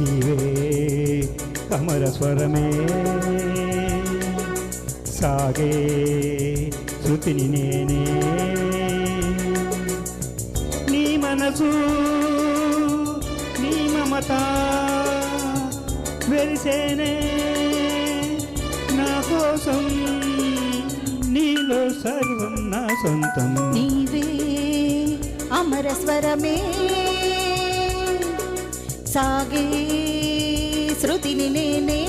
నీవే కమర స్వరమే సాగే శృతిని నేనే నీ మనసు నీ మమత వెలిసేనే నా కోసం నీలో సర్వం నా సొంతం నీవే అమర స్వరమే సాగే శృతిని నేనే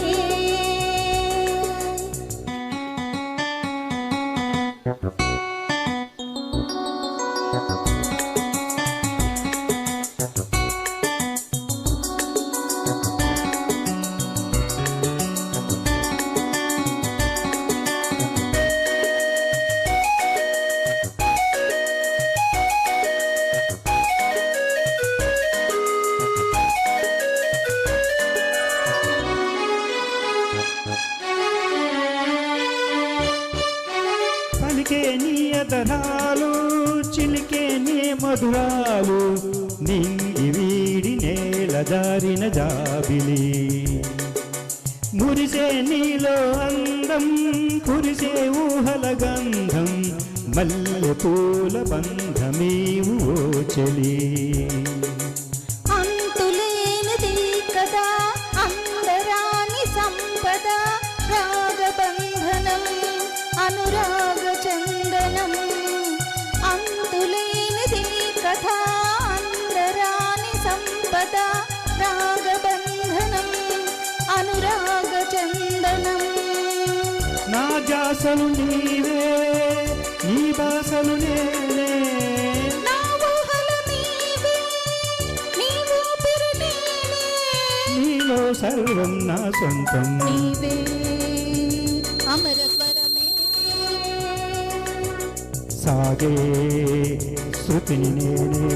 పలికే నీ అదరాలు చిలికే నీ మధురాలు నింగి వీడి నేల జారిన జాబిలి మురిసే నీలో అందం కురిసే ఊహల గంధం మల్లె పూల బంధమీవు ఓ చెలి అంతులేనిది కదా అందరాని సంపద రాగబంధనం అనురాగ చందనం అంతులేనిది కథ అందరాని సంపద రాగబంధనం అనురాగ చందనం నా జాసలు నీవే నీ బాసలు నేనే నా ఊహలు నీవే నీ ఊపిరి నేనే నీలో సర్వం నా సొంతం నీవే అమర స్వరమే సాగే శృతిని నేనే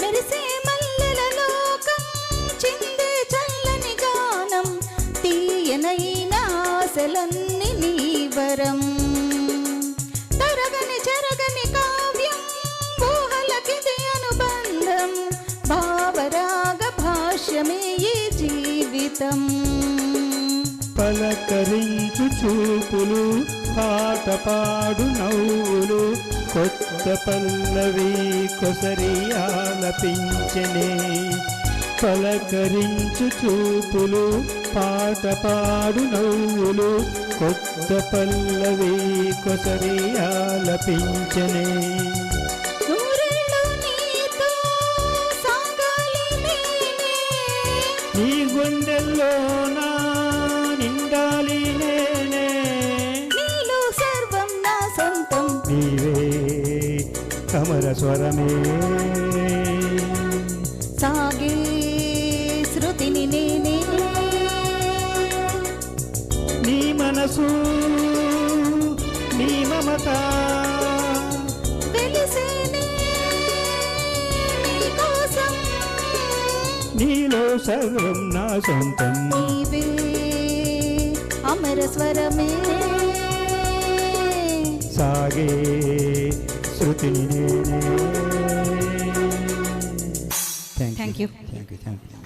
మెరిసే మల్లెల లోకం చిందే చల్లని గానం తీయనైన ఆశలన్నీ నీ వరం తరగని చెరగని కావ్యం ఊహలకిది అనుబంధం భావరాగ భాష్యమే ఈ జీవితం పలకరించు చూపులు పాట పాడు నవ్వులు కొత్త పల్లవి కొసరి ఆలపించనే పలకరించు చూపులు పాట పాడు నవ్వులు కొత్త పల్లవి కొసరి ఆలపించనే నూరేళ్ళు నీతో సాగాలి నేనే నీ గుండెల్లోనా నిండాలి నేనే నీలో సర్వం నా సొంతం నీవే కమర స్వరమే సాగే శృతిని నేనే నీ మనసు నీ మమత వెలిసేనే నీ కోసం నీలో సర్వం నా సొంతం నీవే అమర స్వరమే సాగే శృతిని నేనే థ్యాంక్ యూ థ్యాంక్ యూ